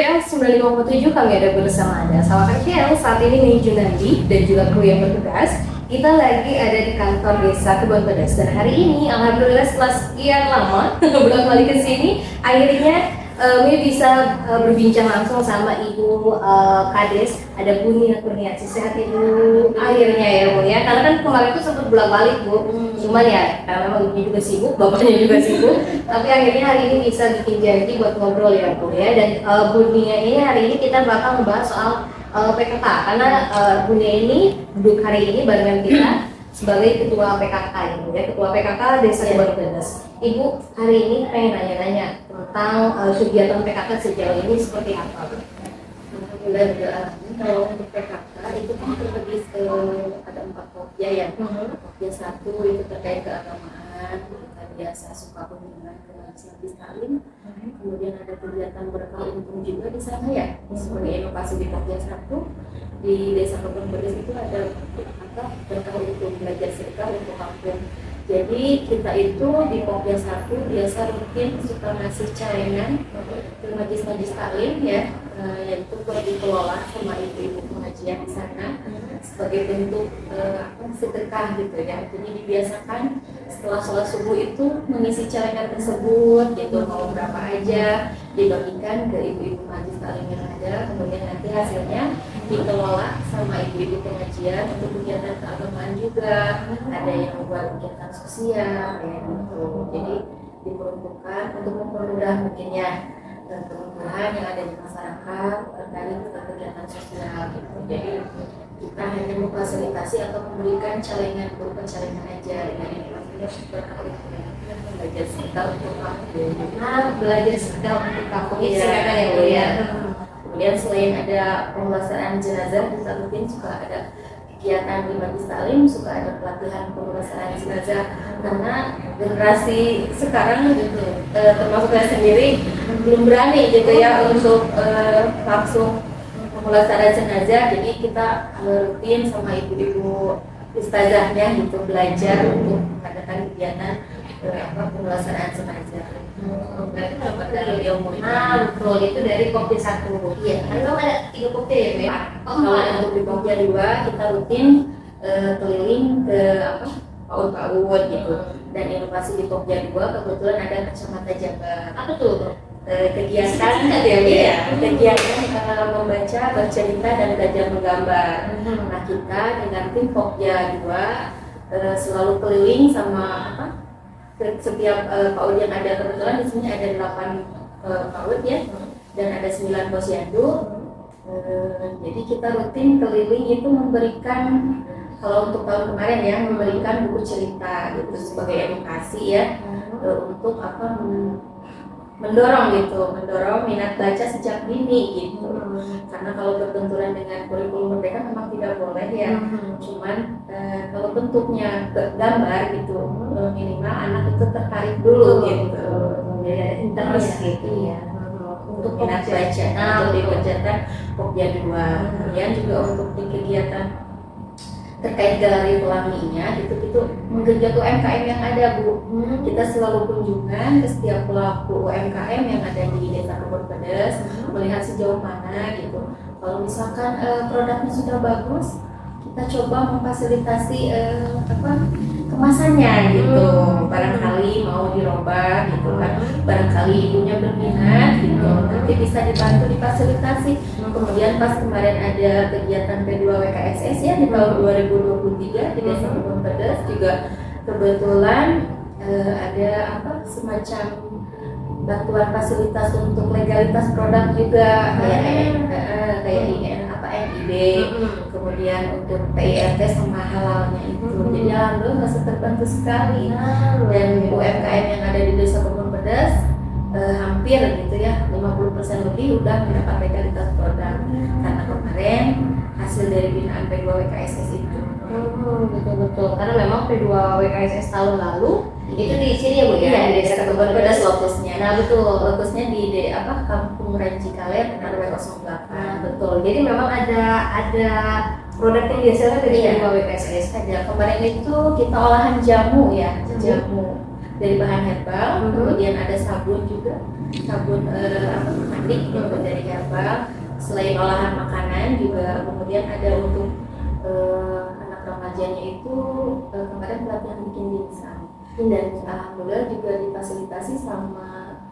KL 957 kami ada bersama Anda. Sahabat KL, saat ini nih Junandi dan juga kru yang bertugas. Kita lagi ada di kantor desa Kebon Pedas dan hari ini alhamdulillah setelah sekian lama belum balik ke sini, akhirnya Mie bisa berbincang langsung sama Ibu Kades, ada Bu Nia Kurniasi. Sehat Ibu akhirnya ya Bu ya, karena kan kemarin itu sempat bolak-balik Bu, cuman ya karena memang Ibu juga sibuk, bapaknya juga sibuk, tapi akhirnya hari ini bisa bikin janji buat ngobrol ya Bu ya. Dan Bu Nia ini hari ini kita bakal ngebahas soal PKK, karena Bu Nia ini duduk hari ini barengan kita sebagai ketua PKK Ibu ya, ketua PKK Desa Kebon Pedas. Ibu hari ini pengen nanya-nanya tentang kegiatan PKK sejauh ini seperti apa Bu? Alhamdulillah, kalau untuk PKK itu kan terbagi ada 4 pokja ya. Pokja 1 itu terkait keagamaan, kita biasa suka kunjungan ke Masjid Salim. Kemudian ada kegiatan berkah untung juga di sana ya, sebagai inovasi di pokja 1 di Desa Kebon Pedas itu ada berkah untung, belajar sedekah untuk kampung. Jadi kita itu di Pokja 1 biasa rutin suka ngasih celengan ke majlis-majlis taklim ya, yaitu dikelola sama ibu-ibu pengajian di sana sebagai bentuk sedekah gitu ya. Jadi dibiasakan setelah sholat subuh itu mengisi celengan tersebut gitu, mau berapa aja dibagikan ke ibu-ibu majlis taklim yang ada, kemudian nanti hasilnya dikelola sama ibu-ibu pengajian untuk kegiatan keagamaan juga, ada yang buat kegiatan sosial ya gitu. Jadi diperuntukkan untuk mempermudah mungkin ya kebutuhan yang ada di masyarakat terkait kegiatan sosial gitu. Jadi kita hanya memfasilitasi atau memberikan celengan berupa celengan aja, dengan maksudnya berkali belajar sedekah untuk kampung. Belajar sedekah untuk kampung Iya, silakan ya Bu ya. Kemudian selain ada pemulasaran jenazah, kita rutin suka ada kegiatan di Majlis Taklim, suka ada pelatihan pemulasaran jenazah, karena generasi sekarang termasuk saya sendiri belum berani gitu ya untuk langsung pemulasaran jenazah. Jadi kita rutin sama ibu-ibu ustazahnya gitu belajar untuk mengadakan kegiatan pemulasaran jenazah. Berarti dapat dari ilmu. Betul, itu dari Pokja 1. Iya, Kan kamu ada 3 Pokja ya Bu ya? kalau untuk di Pokja 2 kita rutin keliling ke PAUD gitu. Dan inovasi di Pokja 2 kebetulan ada Kacamata Jabar. Apa tuh? Kegiatan kegiatan membaca, bercerita dan belajar menggambar. Nah, kita dengan tim Pokja 2 selalu keliling sama setiap PAUD yang ada, kebetulan di sini ada 8 PAUD ya, dan ada 9 posyandu. Jadi kita rutin keliling itu memberikan, kalau untuk tahun kemarin ya, memberikan buku cerita gitu sebagai edukasi ya, untuk mendorong minat baca sejak dini gitu. Karena kalau berbenturan dengan kurikulum merdeka memang tidak boleh ya. Cuman kalau bentuknya gambar gitu, minimal anak itu tertarik dulu gitu. Ya, interest gitu ya. Untuk minat baca, untuk di kegiatan Pokja 2. Kemudian juga untuk di kegiatan terkait galeri pelanginya itu menggenjot UMKM yang ada Bu. Kita selalu kunjungan ke setiap pelaku UMKM yang ada di Desa Kebon Pedas, melihat sejauh mana gitu. Kalau misalkan produknya sudah bagus, kita coba memfasilitasi kemasannya gitu. Barangkali mau dirubah gitu kan, barangkali ibunya berminat gitu, nanti bisa dibantu difasilitasi. Kemudian pas kemarin ada kegiatan P2WKSS ya di tahun 2023 di Desa Kebon Pedas juga kebetulan ada semacam bantuan fasilitas untuk legalitas produk juga kayak NIB, kemudian untuk PIRT sama halalnya itu. Jadi alhamdulillah merasa terbantu sekali. Dan UMKM yang ada di Desa Kebon Pedas hampir gitu ya 50% lebih udah mendapat legalitas produk karena kemarin hasil dari binaan P2WKSS itu. Betul. Karena memang P2WKSS tahun lalu itu di sini ya Bu ya, Iya, di Desa Kebon Pedas lokusnya. Nah betul, Lokusnya di Kampung Ranci Kaler RW 08. betul. Jadi memang ada produk yang dihasilkan dari P2WKSS. Ada kemarin itu kita olahan jamu ya, jamu dari bahan herbal, kemudian ada sabun juga, sabun mandi kosmetik gitu dari herbal. Selain olahan makanan juga kemudian ada untuk anak remajanya itu kemarin pelatihan bikin dimsum, dan alhamdulillah juga difasilitasi sama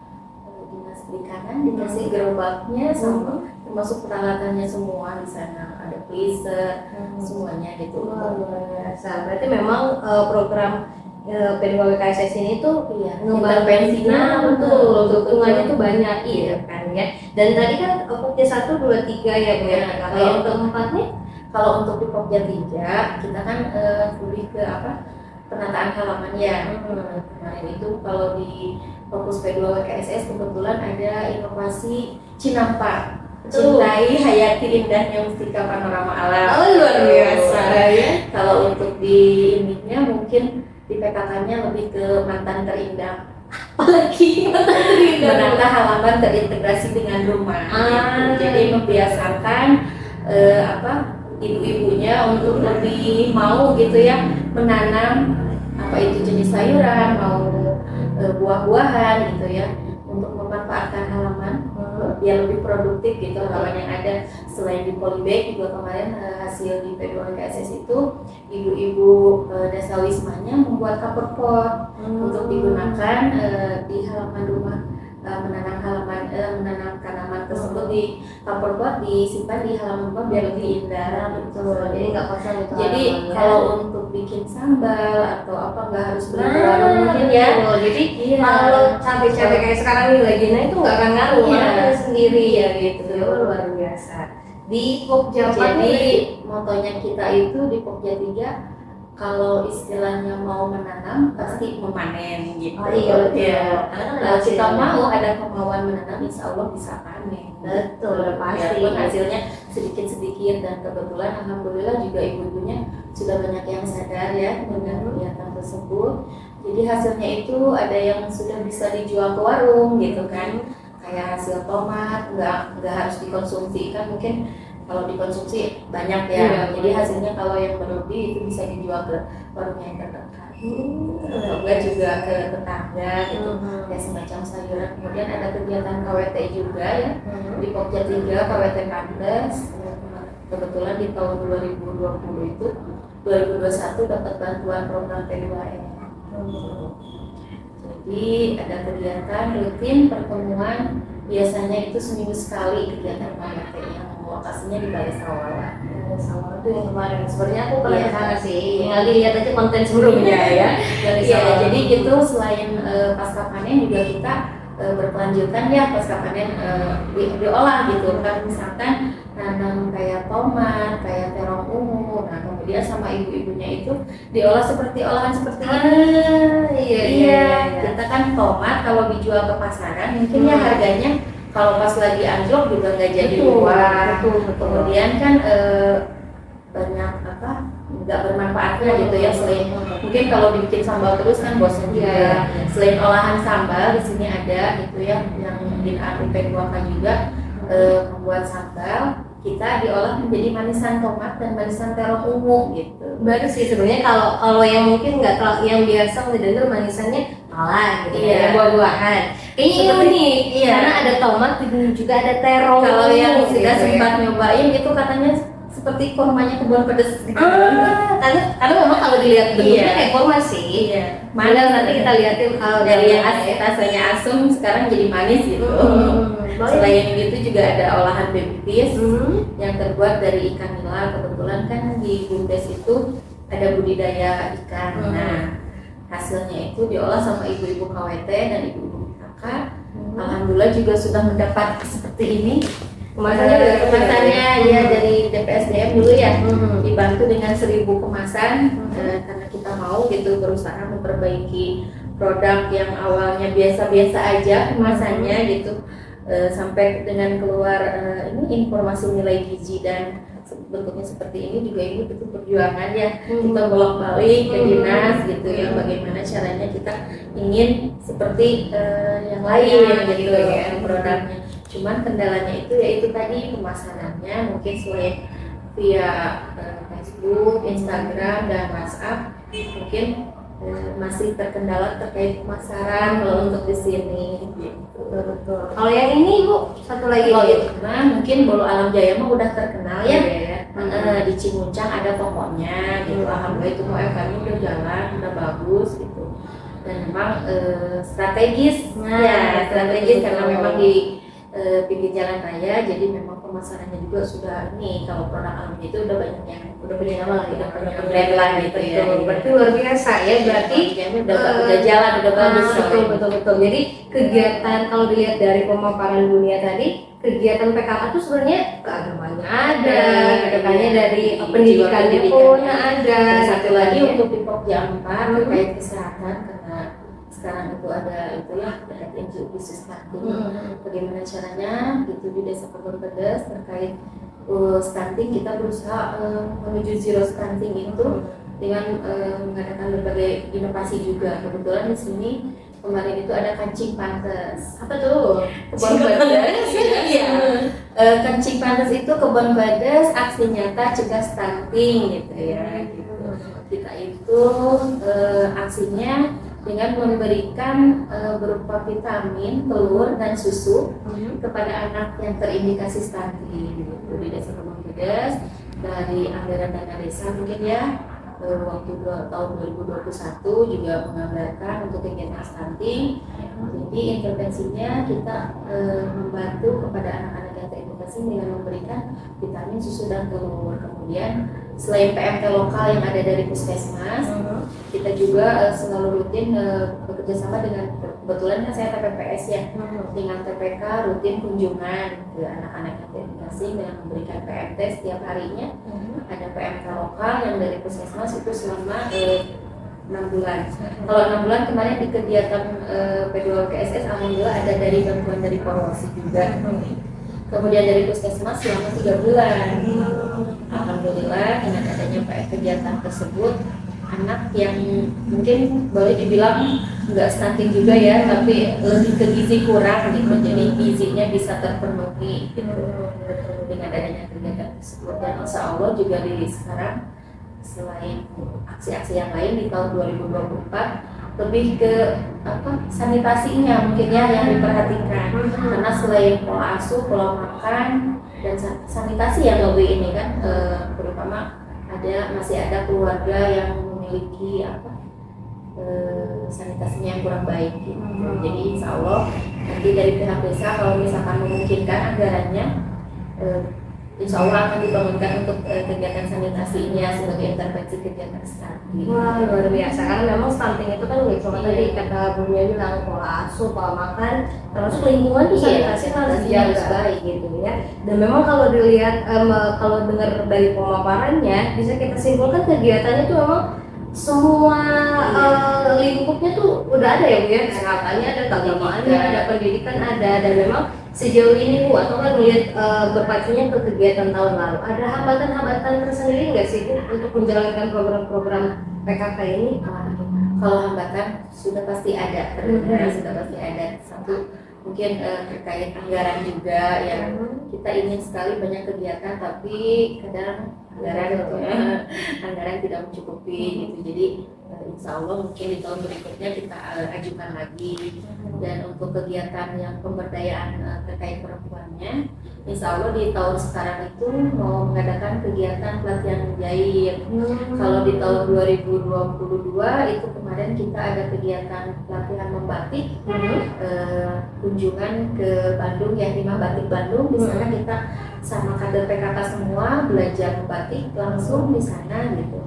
dinas perikanan, dikasih gerobaknya sama termasuk peralatannya semua di sana, ada freezer semuanya gitu. Luar biasa. Berarti memang program P2WKSS ini tuh intervensinya betul, dukungannya tuh banyak iya kan ya. Dan tadi kan Pokja 1, 2, 3 ya Bu ya. Kalau yang keempatnya, kalau untuk di Pokja 3 kita kan lebih ke penataan halaman ya. Kemarin itu kalau di fokus P2WKSS kebetulan ada inovasi Cinampa, cintai hayati indahnya mustika panorama alam. luar biasa ya. Kalau untuk di ininya mungkin di PKK-nya lebih ke mantan terindah, Apalagi menata halaman terintegrasi dengan rumah. Jadi membiasakan ibu-ibunya untuk lebih mau gitu ya menanam apa itu jenis sayuran, mau buah-buahan gitu ya, untuk memanfaatkan halaman biar lebih produktif gitu halaman yang ada. Selain di polybag juga kemarin hasil di P2WKSS itu ibu-ibu desa wismanya membuat cover pot untuk digunakan di halaman rumah, menanam tanaman tersebut di cover pot, disimpan di halaman rumah biar lebih indah gitu. Jadi nggak kosong itu. Jadi kalau untuk bikin sambal atau apa nggak harus beli ke warung mungkin ya. Jadi kalau cabai-cabai kayak sekarang ini lagi naik itu nggak akan ngaruh, ada sendiri ya gitu. Luar biasa. Di Pokja Jadi motonya kita itu di Pokja 3, kalau istilahnya mau menanam pasti memanen gitu. Iya. Kalau kita mau ada kemauan menanam, insya Allah bisa panen. Betul, pasti. Biarpun hasilnya sedikit-sedikit, dan kebetulan alhamdulillah juga ibu-ibunya sudah banyak yang sadar ya dengan kegiatan tersebut. Jadi hasilnya itu ada yang sudah bisa dijual ke warung gitu kan. Kayak hasil tomat nggak harus dikonsumsi kan, mungkin kalau dikonsumsi banyak ya. Jadi hasilnya kalau yang berlebih itu bisa dijual ke warung yang terdekat. Atau enggak juga ke tetangga gitu, ya semacam sayuran. Kemudian ada kegiatan KWT juga ya di Pokja 3, KWT Pandes. Kebetulan di tahun 2020 itu 2021 dapat bantuan program P2M. Jadi ada kegiatan rutin pertemuan, biasanya itu seminggu sekali kegiatan KWT yang lokasinya di Balai Sawala. Sawala itu yang kemarin. Sebenarnya aku pernah ke sana sih. Tinggal dilihat aja konten sebelumnya ya. Iya, jadi gitu selain pasca panen juga kita berkelanjutan ya pasca panen diolah gitu kan, misalkan nanam kayak tomat, kayak terong ungu, nah kemudian sama ibu-ibunya itu diolah seperti olahan seperti ini. Iya. Kita kan tomat kalau dijual ke pasaran mungkin ya harganya kalau pas lagi anjlok juga nggak jadi uang. Kemudian kan banyak nggak bermanfaatnya gitu ya. Selain mungkin kalau dibikin sambal terus kan bosan juga. Selain olahan sambal di sini ada gitu ya yang di P2K juga membuat sambal, kita diolah menjadi manisan tomat dan manisan terong ungu gitu. Baru sih sebenarnya kalau yang mungkin nggak terlalu yang biasa ngedengar manisannya malah gitu ya, buah-buahan. Kayaknya unik, karena ada tomat dan juga ada terong. Kalau yang sudah gitu sempat nyobain itu katanya seperti kurmanya kebun pedes gitu. Karena memang kalau dilihat bentuknya kayak kurma sih. Mana nanti kita lihatin kalau dari yang rasanya asam sekarang jadi manis gitu. Selain itu juga ada olahan baby fish yang terbuat dari ikan nila. Kebetulan kan di Bumdes itu ada budidaya ikan. Nah, hasilnya itu diolah sama ibu-ibu KWT dan ibu-ibu PKK. Alhamdulillah juga sudah mendapat seperti ini. Kemasannya ya dari DPSDM dulu ya, dibantu dengan 1000 kemasan karena kita mau gitu berusaha memperbaiki produk yang awalnya biasa-biasa aja kemasannya gitu. Sampai dengan keluar ini informasi nilai gizi dan bentuknya seperti ini juga ini butuh perjuangan ya. Kita bolak-balik ke dinas gitu ya, bagaimana caranya kita ingin seperti yang lain gitu ya produknya. Cuman kendalanya itu yaitu tadi pemasarannya mungkin selain via Facebook, Instagram dan WhatsApp mungkin masih terkendala terkait pemasaran kalau untuk di sini gitu. Betul. Kalau yang ini Bu, satu lagi Kalau nih. itu mah mungkin Bolu Alam Jaya mah udah terkenal ya. Iya, Di Cimuncang ada tokonya gitu. Alhamdulillah itu mau UMKM udah jalan, udah bagus gitu. Dan memang strategis, Nah, ya strategis betul. karena memang di pinggir jalan raya, jadi memang pemasarannya juga sudah ini. Kalau produk alam itu udah banyak yang Udah punya nama lah, udah punya brand lah gitu ya. Betul. Berarti luar biasa ya, berarti Udah jalan, udah bagus. betul. Jadi kegiatan kalau dilihat dari pemaparan dunia tadi, kegiatan PKK itu sebenarnya keagamaannya ada, kedepannya dari pendidikannya pun ada. Dan satu lagi gitu. untuk di Pokja 4 terkait kesehatan, karena sekarang itu ada itulah terkait isu stunting. Bagaimana caranya gitu di Desa Kebon Pedes terkait stunting, kita berusaha menuju zero stunting itu dengan mengadakan berbagai inovasi juga. Kebetulan di sini kemarin itu ada kancing pantes. Apa tuh? Kebon Pedes. Iya. Kancing pantes itu Kebon Pedes aksi nyata cegah stunting gitu ya. Gitu. Kita itu aksinya dengan memberikan berupa vitamin, telur dan susu kepada anak yang terindikasi stunting gitu. Di Desa Kebon Pedes dari anggaran dana desa mungkin ya. Waktu tahun 2021 juga menganggarkan untuk kegiatan stunting. Jadi intervensinya kita membantu kepada anak-anak yang terindikasi dengan memberikan vitamin, susu dan telur. Kemudian selain PMT lokal yang ada dari puskesmas, kita juga selalu rutin bekerja sama dengan, kebetulan kan saya TPPS ya, dengan TPK rutin kunjungan ke anak-anak yang terindikasi dengan memberikan PMT setiap harinya. Ada PMK lokal yang dari puskesmas itu selama 6 bulan. Kalau 6 bulan kemarin di kegiatan P2KSS alhamdulillah ada dari bantuan dari Polisi juga. Kemudian dari puskesmas selama 3 bulan. Alhamdulillah dengan adanya kegiatan tersebut, anak yang mungkin boleh dibilang nggak stunting juga ya, tapi lebih ke gizi kurang gitu, jadi gizinya bisa terpenuhi gitu dengan adanya kegiatan tersebut. Dan insya Allah juga di sekarang selain aksi-aksi yang lain di tahun 2024 lebih ke sanitasinya mungkin ya yang diperhatikan, karena selain pola asuh, pola makan dan sanitasi yang lebih ini kan terutama masih ada keluarga yang memiliki sanitasinya yang kurang baik gitu. Jadi insya Allah nanti dari pihak desa kalau misalkan memungkinkan anggarannya, insya Allah akan dibangunkan untuk kegiatan sanitasinya sebagai intervensi kegiatan stunting. Wah, luar biasa, karena memang stunting itu kan udah cuma tadi kata Bunya bilang pola asuh, pola makan, termasuk lingkungan tuh sanitasi harus baik gitu ya. Dan memang kalau dilihat kalau dengar dari pemaparannya bisa kita simpulkan kegiatannya tuh memang semua lingkupnya tuh udah ada ya Bu ya, kesehatannya ada, keagamaannya ada, pendidikan ada, dan memang sejauh ini Bu atau kan melihat berpacunya ke kegiatan tahun lalu, ada hambatan-hambatan tersendiri nggak sih Bu untuk menjalankan program-program PKK ini? Kalau hambatan sudah pasti ada, sudah pasti ada. Satu mungkin terkait anggaran juga yang kita ingin sekali banyak kegiatan, tapi kadang anggaran tidak mencukupi gitu. Jadi insya Allah mungkin di tahun berikutnya kita ajukan lagi. Dan untuk kegiatan yang pemberdayaan terkait perempuannya, insya Allah di tahun sekarang itu mau mengadakan kegiatan pelatihan menjahit. Kalau di tahun 2022 itu kemarin kita ada kegiatan pelatihan membatik, kunjungan ke Bandung ya, Hima Batik Bandung. Di sana kita sama kader PKK semua belajar membatik langsung di sana gitu.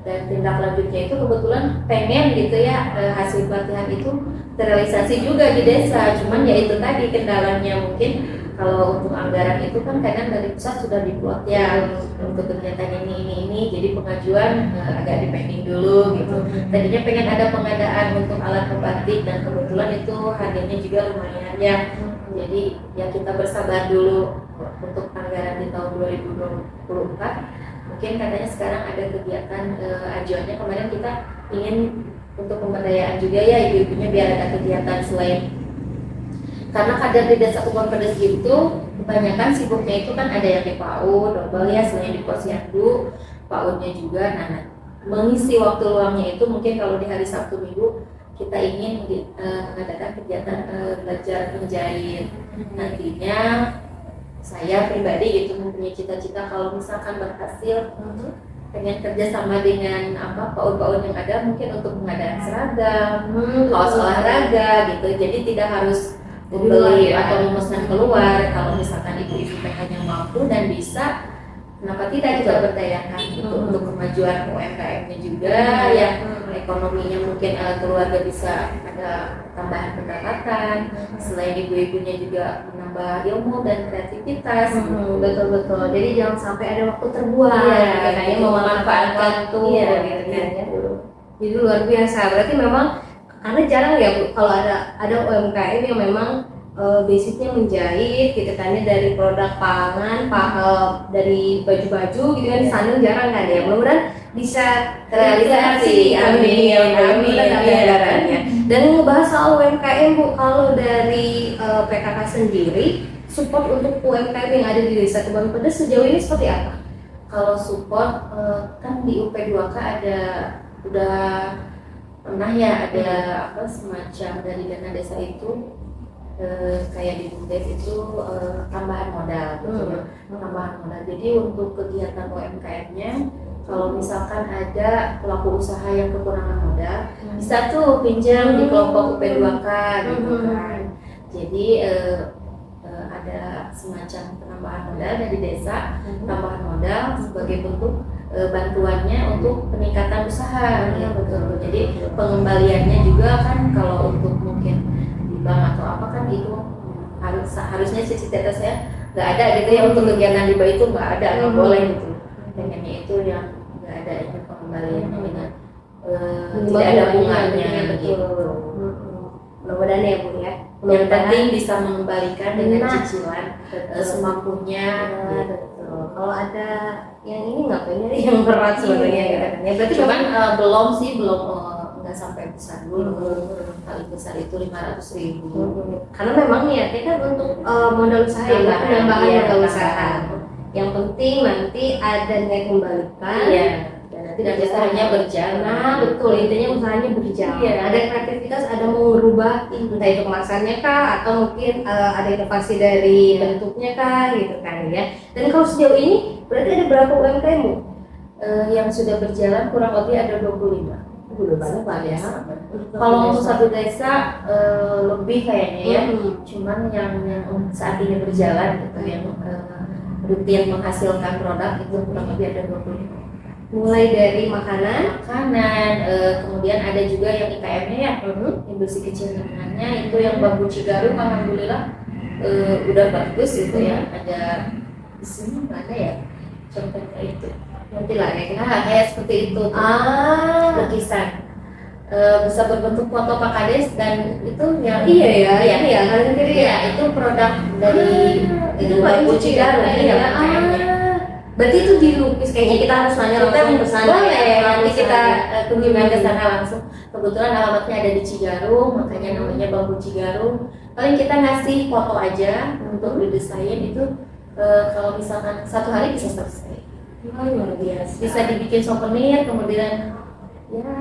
Dan tindak lanjutnya itu kebetulan pengen gitu ya hasil pelatihan itu terrealisasi juga di desa. Cuman ya itu tadi kendalanya, mungkin kalau untuk anggaran itu kan kadang dari pusat sudah dibuat ya untuk kegiatan ini, jadi pengajuan agak dipending dulu gitu. Tadinya pengen ada pengadaan untuk alat membatik dan kebetulan itu harganya juga lumayan ya. Jadi ya kita bersabar dulu untuk anggaran di tahun 2024. Mungkin katanya sekarang ada kegiatan ajuannya, kemarin kita ingin untuk pemberdayaan juga ya ibu-ibunya biar ada kegiatan selain, karena kader di Desa Kebon Pedes itu kebanyakan sibuknya itu kan ada yang di PAUD, double ya, selain di Posyandu, PAUD-nya juga. Nah, mengisi waktu luangnya itu mungkin kalau di hari Sabtu Minggu kita ingin mengadakan kegiatan belajar menjahit. Nantinya saya pribadi gitu mempunyai cita-cita kalau misalkan berhasil pengen kerja sama dengan PAUD-PAUD yang ada mungkin untuk pengadaan seragam, kaos olahraga gitu. Jadi tidak harus membeli atau memesan keluar. Kalau misalkan ibu-ibu PK yang mampu dan bisa, kenapa tidak kita berdayakan gitu untuk kemajuan UMKM-nya juga ya, ekonominya mungkin keluarga bisa ada tambahan pendapatan, selain ibu-ibunya juga menambah ilmu dan kreativitas. Betul. Jadi jangan sampai ada waktu terbuang, kayaknya memanfaatkan tuh, gitu kan ya. Jadi luar biasa. Berarti memang karena jarang ya Bu, kalau ada UMKM yang memang basicnya menjahit gitu kan ya, dari produk pangan, dari baju-baju gitu kan, sandal jarang kan ya. Mudah-mudahan bisa terrealisasi. Amin. Dan ngebahas soal UMKM Bu, kalau dari PKK sendiri support untuk UMKM yang ada di Desa Kebon Pedes sejauh ini seperti apa? Kalau support kan di UP2K udah pernah ya ada semacam dari dana desa itu kayak di BUMDes itu tambahan modal gitu ya. Tambahan modal. Jadi untuk kegiatan UMKM-nya kalau misalkan ada pelaku usaha yang kekurangan modal bisa tuh pinjam di kelompok UP2K gitu kan. Jadi ada semacam penambahan modal dari desa, tambahan modal sebagai bentuk bantuannya untuk peningkatan usaha gitu. Jadi pengembaliannya juga kan kalau untuk mungkin di bank atau apa kan itu harusnya cita-cita saya nggak ada gitu ya, untuk kegiatan riba itu nggak ada, nggak boleh gitu. Pengennya itu yang nggak ada itu pengembaliannya dengan tidak ada bunganya gitu. Mudah-mudahan ya Bu ya. Yang penting bisa mengembalikan dengan cicilan semampunya. Kalau ada yang ini ngapain ya, yang berat sebenarnya gitu. Ya berarti cuman belum nggak sampai besar dulu. Paling besar itu 500.000. Karena memang niatnya kan untuk modal usaha ya, penambahan modal usaha. Yang penting nanti ada nilai kembalikan. Iya. Dan usahanya berjalan. Nah, betul, intinya usahanya berjalan. Ada kreativitas, ada mau merubah entah itu kemasannya kah, atau mungkin ada inovasi dari bentuknya kah, gitu kan ya. Dan kalau sejauh ini berarti ada berapa UMKM Bu? Yang sudah berjalan kurang lebih ada 25. Udah banyak ya. Kalau untuk satu desa lebih kayaknya ya. Cuman yang saat ini berjalan gitu, yang rutin menghasilkan produk itu kurang lebih ada 25. Mulai dari makanan, kemudian ada juga yang IKM-nya ya, industri kecil menengahnya itu yang bambu cigaru, alhamdulillah udah bagus gitu ya. Ada di sini mana ya contohnya itu, nanti lah ya, kayak seperti itu lukisan bisa berbentuk foto Pak Kades, dan itu yang itu produk dari itu bambu cigaru ya. Berarti itu dilukis, kayaknya kita harus nanya langsung ke sana. Boleh, nanti kita kunjungan ke sana langsung. Kebetulan alamatnya ada di Cigarum, makanya namanya bambu Cigarum. Paling kita ngasih foto aja untuk didesain itu, kalau misalkan satu hari bisa selesai. Luar biasa. Bisa dibikin souvenir, kemudian ya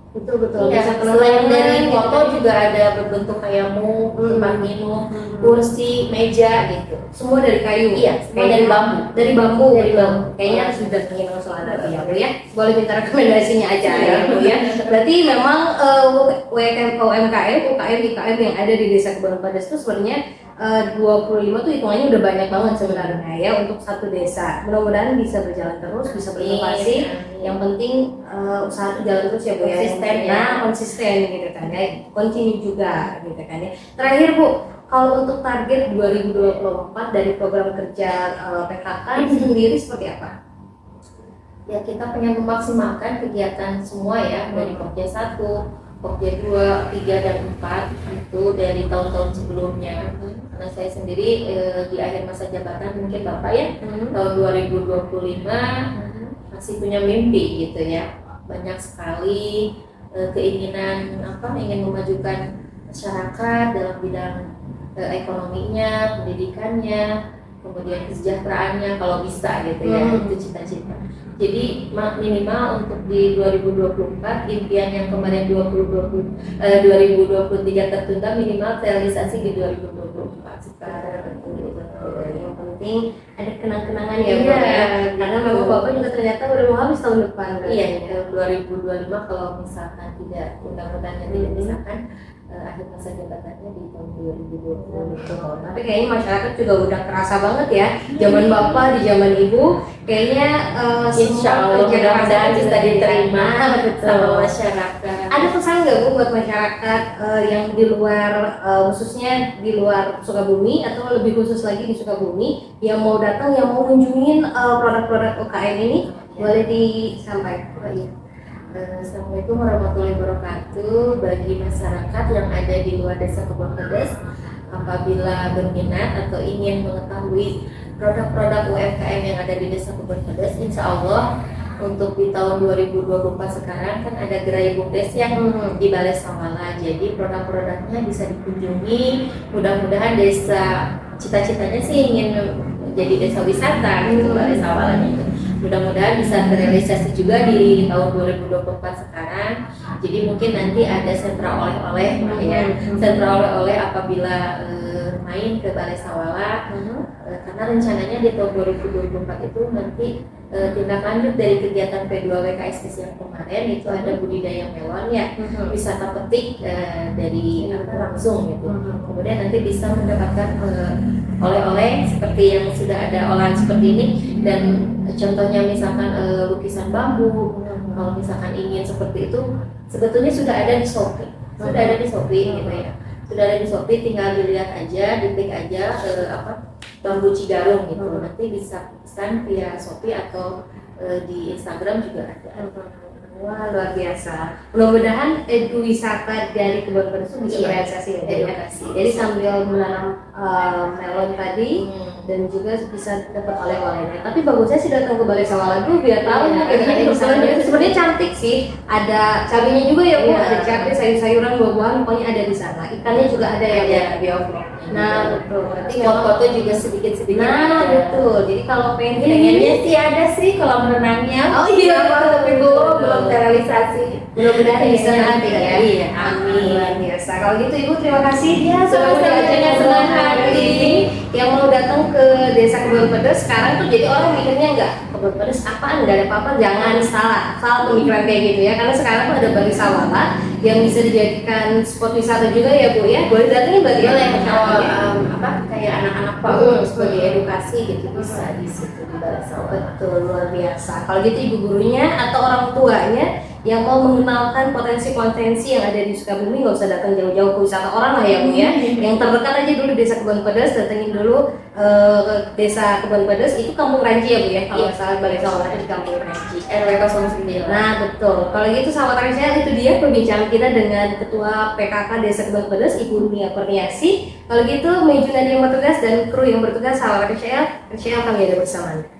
betul. Ya, selain dari foto juga ada berbentuk kayak mug, tempat minum, kursi, meja gitu. Semua dari kayu. Iya, semua dari bambu. Dari bambu. Kayaknya harus didatengin langsung nanti ya Bu ya. Boleh minta rekomendasinya aja ya Bu ya. Berarti memang UMKM, IKM yang ada di Desa Kebon Pedes itu sebenarnya 25 tuh hitungannya udah banyak banget sebenarnya ya untuk satu desa. Mudah-mudahan bisa berjalan terus, bisa berinovasi. Yang penting usaha itu jalan terus ya Bu ya. Konsisten gitu kan ya. Continue juga gitu kan ya. Terakhir Bu, kalau untuk target 2024 dari program kerja PKK sendiri seperti apa? Ya, kita pengen memaksimalkan kegiatan semua ya, dari Pokja 1, Pokja 2, 3, dan 4 itu dari tahun-tahun sebelumnya. Karena saya sendiri di akhir masa jabatan mungkin Bapak ya, tahun 2025 masih punya mimpi gitu ya. Banyak sekali keinginan ingin memajukan masyarakat dalam bidang ekonominya, pendidikannya, kemudian kesejahteraannya kalau bisa gitu ya, itu cita-cita. Jadi minimal untuk di 2024 impian yang kemarin 2023 tertunda minimal realisasi di 2024 sekarang. Yang penting penting ada kenang-kenangan ya Bu Iya, ya. Karena memang Bapak juga ternyata udah mau habis tahun depan kan? Iya, tahun 2025 kalau misalkan tidak undang-undangnya tidak disahkan, akhir masa jabatannya di tahun 2020. Betul. Tapi kayaknya masyarakat juga udah kerasa banget ya. Zaman Bapak di zaman Ibu kayaknya Insya Allah mudah-mudahan bisa diterima betul. sama masyarakat. Ada pesan nggak Bu buat masyarakat yang di luar khususnya di luar Sukabumi atau lebih khusus lagi di Sukabumi yang mau datang yang mau kunjungin produk-produk UKM ini boleh disampaikan? Oh iya. Assalamualaikum warahmatullahi wabarakatuh. Bagi masyarakat yang ada di luar Desa Kebon Pedes, apabila berminat atau ingin mengetahui produk-produk UMKM yang ada di Desa Kebon Pedes, insya Allah untuk di tahun 2024 sekarang kan ada gerai BUMDes yang di Balai Sawala. Jadi produk-produknya bisa dikunjungi. Mudah-mudahan desa cita-citanya sih ingin jadi desa wisata gitu Balai Sawala itu. Mudah-mudahan bisa terrealisasi juga di tahun 2024 sekarang. Jadi mungkin nanti ada sentra oleh-oleh ya. Sentra oleh-oleh apabila main ke Balai Sawala. Karena rencananya di tahun 2024 itu nanti tindak lanjut dari kegiatan P2WKSDS yang kemarin itu ada budidaya melon ya, wisata petik dari langsung gitu. Kemudian nanti bisa mendapatkan oleh-oleh seperti yang sudah ada olahan seperti ini, dan contohnya misalkan lukisan bambu. Kalau misalkan ingin seperti itu sebetulnya sudah ada di Shopee, gitu ya. Sudah ada di Shopee, tinggal dilihat aja, diklik aja bambu Cigarung gitu. Nanti bisa pesan via Shopee atau di Instagram juga ada. Wah, luar biasa. Mudah-mudahan wisata dari Kebon Pedes itu bisa berealisasi ya. Jadi sambil menanam melon tadi dan juga bisa dapat oleh-olehnya. Tapi bagusnya sih datang ke Balai Sawala dulu biar tahu mungkin sebenarnya cantik sih. Ada cabenya juga ya Bu, ada cabai, sayur-sayuran, buah-buahan, pokoknya ada di sana. Ikannya juga ada ya Bu. Nah, betul. Berarti Spot-foto juga sedikit-sedikit. Nah, betul. Jadi kalau pengennya sih ada sih kolam renangnya. Oh iya, tapi belum terrealisasi. Mudah-mudahan bisa nanti ya. Iya, amin. Luar biasa. Kalau gitu Ibu terima kasih Ya, sama-sama dengan senang hati. Yang mau datang ke Desa Kebon Pedes sekarang tuh jadi orang mikirnya enggak Kebon Pedes apaan, enggak ada apa-apa, jangan salah pemikiran kayak gitu ya. Karena sekarang tuh ada Balai Sawala yang bisa dijadikan spot wisata juga ya Bu ya. Boleh datangin berarti Boleh ya. kalau kayak anak-anak PAUD sebagai edukasi gitu bisa di situ di Balai Sawala. Betul, luar biasa. Kalau gitu ibu gurunya atau orang tuanya yang mau mengenalkan potensi-potensi yang ada di Sukabumi nggak usah datang jauh-jauh ke wisata orang lah ya Bu ya. Yang terdekat aja dulu Desa Kebon Pedes, datengin dulu Desa Kebon Pedes itu Kampung Ranci ya Bu ya. Kalau salah Balai Sawala di Kampung Ranci. RW 09. Nah betul. Kalau gitu sahabat Ranci itu dia perbincangan kita dengan Ketua PKK Desa Kebon Pedes Ibu Nia Kurniasi. Kalau gitu Mejuna yang bertugas dan kru yang bertugas sahabat RCL kami ada bersama Anda.